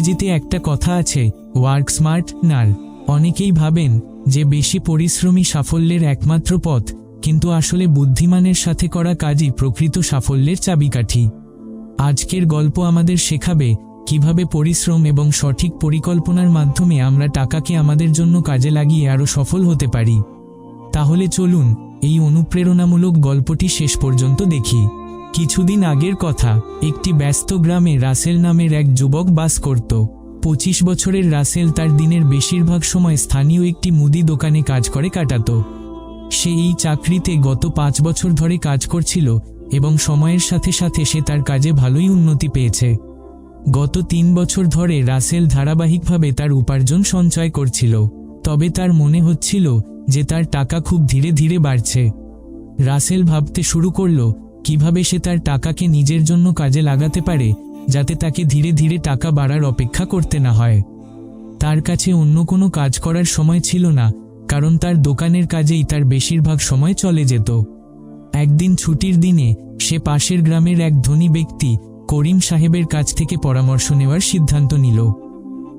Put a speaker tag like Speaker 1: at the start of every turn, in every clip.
Speaker 1: ইংরেজিতে একটা কথা আছে, ওয়ার্ক স্মার্ট নার। অনেকেই ভাবেন যে বেশি পরিশ্রমী সাফল্যের একমাত্র পথ, কিন্তু আসলে বুদ্ধিমানের সাথে করা কাজই প্রকৃত সাফল্যের চাবিকাঠি। আজকের গল্প আমাদের শেখাবে কিভাবে পরিশ্রম এবং সঠিক পরিকল্পনার মাধ্যমে আমরা টাকাকে আমাদের জন্য কাজে লাগিয়ে আরও সফল হতে পারি। তাহলে চলুন এই অনুপ্রেরণামূলক গল্পটি শেষ পর্যন্ত দেখি। কিছুদিন আগের কথা, একটি ব্যস্ত গ্রামে রাসেল নামের এক যুবক বাস করত। 25 বছরের রাসেল তার দিনের বেশিরভাগ সময় স্থানীয় একটি মুদি দোকানে কাজ করে কাটাত। সে এই চাকরিতে গত 5 বছর ধরে কাজ করছিল এবং সময়ের সাথে সাথে সে তার কাজে ভালোই উন্নতি পেয়েছে। গত 3 বছর ধরে রাসেল ধারাবাহিকভাবে তার উপার্জন সঞ্চয় করছিল, তবে তার মনে হচ্ছিল যে তার টাকা খুব ধীরে ধীরে বাড়ছে। রাসেল ভাবতে শুরু করল কিভাবে সে তার টাকাকে নিজের জন্য কাজে লাগাতে পারে, যাতে তাকে ধীরে ধীরে টাকা বাড়ার অপেক্ষা করতে না হয়। তার কাছে অন্য কোনো কাজ করার সময় ছিল না, কারণ তার দোকানের কাজেই তার বেশিরভাগ সময় চলে যেত। একদিন ছুটির দিনে সে পাশের গ্রামের এক ধনী ব্যক্তি করিম সাহেবের কাছ থেকে পরামর্শ নেওয়ার সিদ্ধান্ত নিল।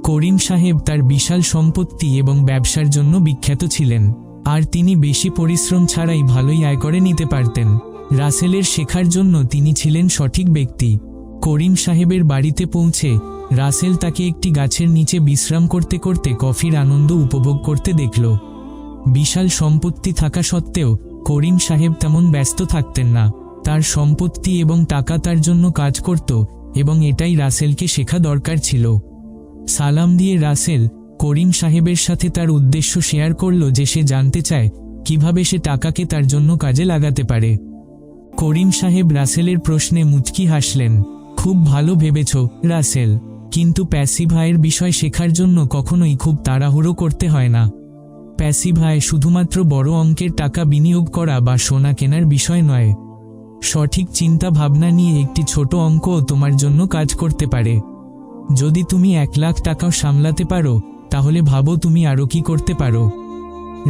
Speaker 1: করিম সাহেব তার বিশাল সম্পত্তি এবং ব্যবসার জন্য বিখ্যাত ছিলেন, আর তিনি বেশি পরিশ্রম ছাড়াই ভালোই আয় করে নিতে পারতেন। রাসেলের শেখার জন্য তিনি ছিলেন সঠিক ব্যক্তি। করিম সাহেবের বাড়িতে পৌঁছে রাসেল তাকে একটি গাছের নিচে বিশ্রাম করতে করতে কফির আনন্দ উপভোগ করতে দেখল। বিশাল সম্পত্তি থাকা সত্ত্বেও করিম সাহেব তেমন ব্যস্ত থাকতেন না। তার সম্পত্তি এবং টাকা তার জন্য কাজ করত, এবং এটাই রাসেলকে শেখা দরকার ছিল। সালাম দিয়ে রাসেল করিম সাহেবের সাথে তার উদ্দেশ্য শেয়ার করল যে সে জানতে চায় কিভাবে সে টাকাকে তার জন্য কাজে লাগাতে পারে। করিম সাহেব রাসেলের প্রশ্নে মুচকি হাসলেন। খুব ভালো ভেবেছ রাসেল, কিন্তু প্যাসিভ আয়ের বিষয় শেখার জন্য কখনোই খুব তাড়াহুড়ো করতে হয় না। প্যাসিভ আয় শুধুমাত্র বড় অঙ্কের টাকা বিনিয়োগ করা বা সোনা কেনার বিষয় নয়। সঠিক চিন্তা ভাবনা নিয়ে একটি ছোট অঙ্কও তোমার জন্য কাজ করতে পারে। যদি তুমি 1 লাখ টাকাও সামলাতে পারো, তাহলে ভাবো তুমি আরও কি করতে পারো।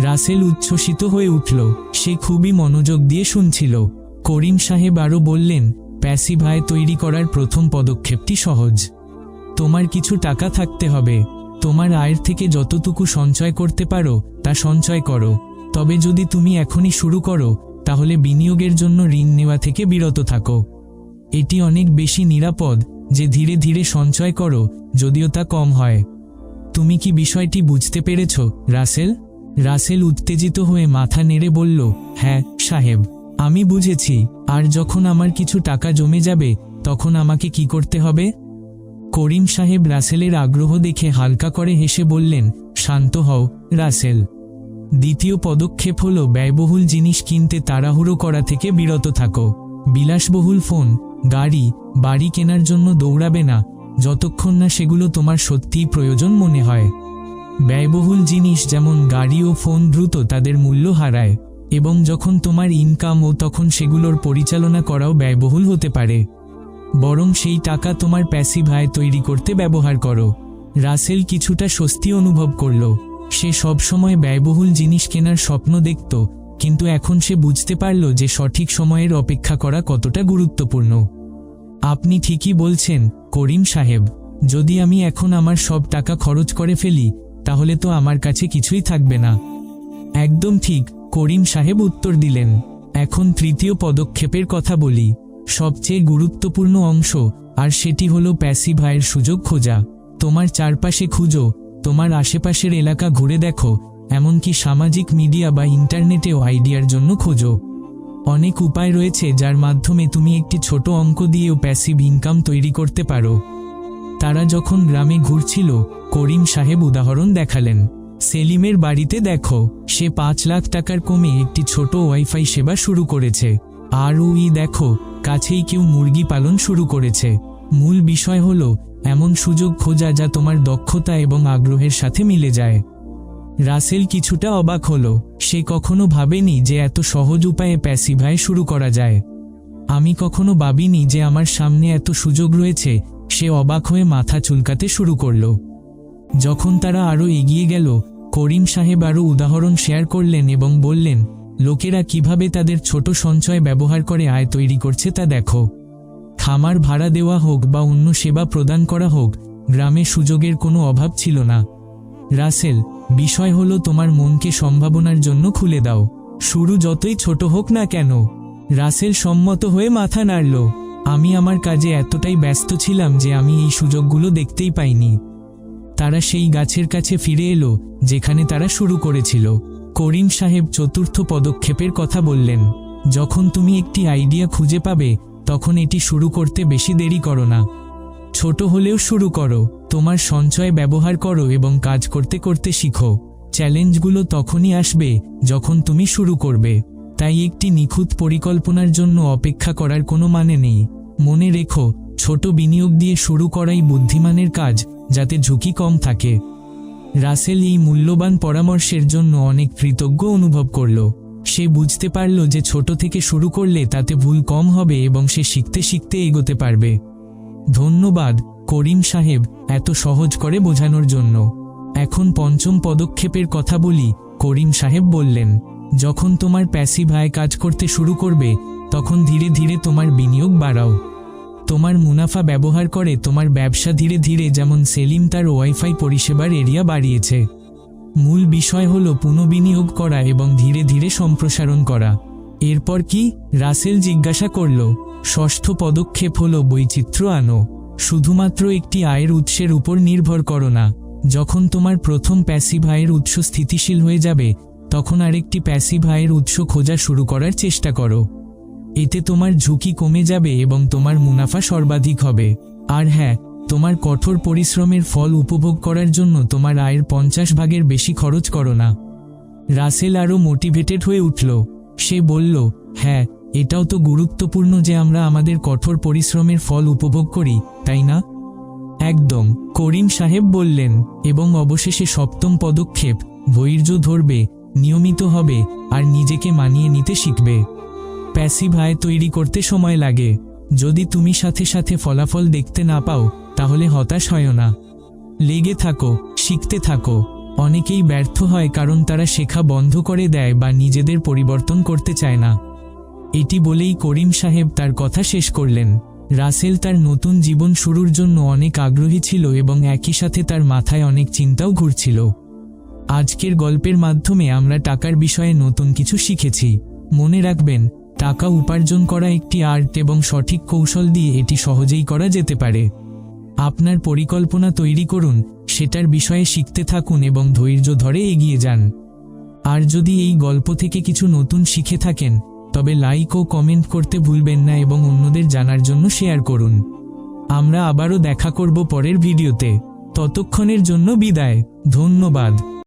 Speaker 1: রাসেল উচ্ছ্বসিত হয়ে উঠল। সে খুবই মনোযোগ দিয়ে শুনছিল। করিম সাহেব আরও বললেন, প্যাসিভ আয় তৈরি করার প্রথম পদক্ষেপটি সহজ। তোমার কিছু টাকা থাকতে হবে। তোমার আয়ের থেকে যতটুকু সঞ্চয় করতে পারো তা সঞ্চয় করো। তবে যদি তুমি এখনই শুরু করো, তাহলে বিনিয়োগের জন্য ঋণ নেওয়া থেকে বিরত থাকো। এটি অনেক বেশি নিরাপদ যে ধীরে ধীরে সঞ্চয় করো, যদিও তা কম হয়। তুমি কি বিষয়টি বুঝতে পেরেছ রাসেল? রাসেল উত্তেজিত হয়ে মাথা নেড়ে বলল, হ্যাঁ সাহেব, আমি বুঝেছি। আর যখন আমার কিছু টাকা জমে যাবে, তখন আমাকে কি করতে হবে? করিম সাহেব রাসেলের আগ্রহ দেখে হালকা করে হেসে বললেন, শান্ত হও রাসেল। দ্বিতীয় পদক্ষেপ হলো ব্যয়বহুল জিনিস কিনতে তাড়াহুড়ো করা থেকে বিরত থাকো। বিলাসবহুল ফোন, গাড়ি, বাড়ি কেনার জন্য দৌড়াবে না যতক্ষণ না সেগুলো তোমার সত্যিই প্রয়োজন মনে হয়। ব্যয়বহুল জিনিস যেমন গাড়ি ও ফোন দ্রুত তাদের মূল্য হারায়, এবং যখন তোমার ইনকাম ও তখন সেগুলোর পরিচালনা করাও ব্যয়বহুল হতে পারে। বরং সেই টাকা তোমার প্যাসিভ আয় তৈরি করতে ব্যবহার করো। রাসেল কিছুটা স্বস্তি অনুভব করল। সে সবসময় ব্যয়বহুল জিনিস কেনার স্বপ্ন দেখত, কিন্তু এখন সে বুঝতে পারল যে সঠিক সময়ের অপেক্ষা করা কতটা গুরুত্বপূর্ণ। আপনি ঠিকই বলছেন করিম সাহেব, যদি আমি এখন আমার সব টাকা খরচ করে ফেলি, তাহলে তো আমার কাছে কিছুই থাকবে না। একদম ঠিক, করিম সাহেব উত্তর দিলেন। এখন তৃতীয় পদক্ষেপের কথা বলি, সবচেয়ে গুরুত্বপূর্ণ অংশ, আর সেটি হলো প্যাসিভ আয়ের সুযোগ খোঁজা। তোমার চারপাশে খুঁজো, তোমার আশেপাশের এলাকা ঘুরে দেখো, এমনকি সামাজিক মিডিয়া বা ইন্টারনেটেও আইডিয়ার জন্য খোঁজো। অনেক উপায় রয়েছে যার মাধ্যমে তুমি একটি ছোট অঙ্ক দিয়েও প্যাসিভ ইনকাম তৈরি করতে পারো। তারা যখন গ্রামে ঘুরছিল, করিম সাহেব উদাহরণ দেখালেন। সেলিমের বাড়িতে দেখো, সে 5 লাখ টাকার কমে একটি ছোট ওয়াইফাই সেবা শুরু করেছে। আর ওই দেখো, কাছেই কেউ মুরগি পালন শুরু করেছে। মূল বিষয় হলো এমন সুযোগ খোঁজা যা তোমার দক্ষতা এবং আগ্রহের সাথে মিলে যায়। রাসেল কিছুটা অবাক হলো। সে কখনো ভাবেনি যে এত সহজ উপায়ে প্যাসিভ আয় শুরু করা যায়। আমি কখনো ভাবিনি যে আমার সামনে এত সুযোগ রয়েছে। সে অবাক হয়ে মাথা চুলকাতে শুরু করল। যখন তারা আরও এগিয়ে গেল, করিম সাহেব আরও উদাহরণ শেয়ার করলেন এবং বললেন, লোকেরা কিভাবে তাদের ছোট সঞ্চয় ব্যবহার করে আয় তৈরি করছে তা দেখো। খামার ভাড়া দেওয়া হোক বা অন্য সেবা প্রদান করা হোক, গ্রামে সুযোগের কোনো অভাব ছিল না। রাসেল, বিষয় হলো তোমার মনকে সম্ভাবনার জন্য খুলে দাও, শুরু যতই ছোট হোক না কেন। রাসেল সম্মত হয়ে মাথা নাড়ল। আমি আমার কাজে এতটাই ব্যস্ত ছিলাম যে আমি এই সুযোগগুলো দেখতেই পাইনি। তারা সেই গাছের কাছে ফিরে এলো যেখানে তারা শুরু করেছিল। করিম সাহেব চতুর্থ পদক্ষেপের কথা বললেন, যখন তুমি একটি আইডিয়া খুঁজে পাবে তখন এটি শুরু করতে বেশি দেরি করো না। ছোট হলেও শুরু করো, তোমার সঞ্চয় ব্যবহার করো এবং কাজ করতে করতে শিখো। চ্যালেঞ্জগুলো তখনই আসবে যখন তুমি শুরু করবে। তাই একটি নিখুঁত পরিকল্পনার জন্য অপেক্ষা করার কোনো মানে নেই। মনে রেখো, ছোট বিনিয়োগ দিয়ে শুরু করাই বুদ্ধিমানের কাজ, যাতে ঝুঁকি কম থাকে। রাসেল এই মূল্যবান পরামর্শের জন্য অনেক কৃতজ্ঞ অনুভব করল। সে বুঝতে পারল যে ছোট থেকে শুরু করলে তাতে ভুল কম হবে এবং সে শিখতে শিখতে এগোতে পারবে। ধন্যবাদ করিম সাহেব, এত সহজ করে বোঝানোর জন্য। এখন পঞ্চম পদক্ষেপের কথা বলি। করিম সাহেব বললেন, যখন তোমার প্যাসিভ আয় কাজ করতে শুরু করবে তখন ধীরে ধীরে তোমার বিনিয়োগ বাড়াও। তোমার মুনাফা ব্যবহার করে তোমার ব্যবসা ধীরে ধীরে, যেমন সেলিম তার ওয়াইফাই পরিষেবার এরিয়া বাড়িয়েছে। মূল বিষয় হলো পুনঃবিনিয়োগ করা এবং ধীরে ধীরে সম্প্রসারণ করা। এরপর কি? রাসেল জিজ্ঞাসা করল। ষষ্ঠ পদক্ষেপ হলো বৈচিত্র্য আনো। শুধুমাত্র একটি আয়ের উৎসের উপর নির্ভর করো না। যখন তোমার প্রথম প্যাসিভ আয়ের উৎস স্থিতিশীল হয়ে যাবে তখন আরেকটি প্যাসিভ আয়ের উৎস খোঁজা শুরু করার চেষ্টা করো। এতে তোমার ঝুঁকি কমে যাবে এবং তোমার মুনাফা সর্বাধিক হবে। আর হ্যাঁ, তোমার কঠোর পরিশ্রমের ফল উপভোগ করার জন্য তোমার আয়ের 50 ভাগের বেশি খরচ করো না। রাসেল আরও মোটিভেটেড হয়ে উঠল। সে বলল, হ্যাঁ, এটাও তো গুরুত্বপূর্ণ যে আমরা আমাদের কঠোর পরিশ্রমের ফল উপভোগ করি, তাই না? একদম, করিম সাহেব বললেন। এবং অবশেষে সপ্তম পদক্ষেপ, ধৈর্য ধরবে, নিয়মিত হবে আর নিজেকে মানিয়ে নিতে শিখবে। প্যাসিভ আয় তৈরি করতে সময় লাগে। যদি তুমি সাথে সাথে ফলাফল দেখতে না পাও তাহলে হতাশ হয় না। লেগে থাকো, শিখতে থাকো। অনেকেই ব্যর্থ হয় কারণ তারা শেখা বন্ধ করে দেয় বা নিজেদের পরিবর্তন করতে চায় না। এটি বলেই করিম সাহেব তার কথা শেষ করলেন। রাসেল তার নতুন জীবন শুরুর জন্য অনেক আগ্রহী ছিল এবং একই সাথে তার মাথায় অনেক চিন্তাও ঘুরছিল। আজকের গল্পের মাধ্যমে আমরা টাকার বিষয়ে নতুন কিছু শিখেছি। মনে রাখবেন, টাকা উপার্জন করা একটি আর্ট এবং সঠিক কৌশল দিয়ে এটি সহজেই করা যেতে পারে। আপনার পরিকল্পনা তৈরি করুন, সেটার বিষয়ে শিখতে থাকুন এবং ধৈর্য ধরে এগিয়ে যান। আর যদি এই গল্প থেকে কিছু নতুন শিখে থাকেন তবে লাইক ও কমেন্ট করতে ভুলবেন না এবং অন্যদের জানার জন্য শেয়ার করুন। আমরা আবারও দেখা করব পরের ভিডিওতে। ততক্ষণের জন্য বিদায়। ধন্যবাদ।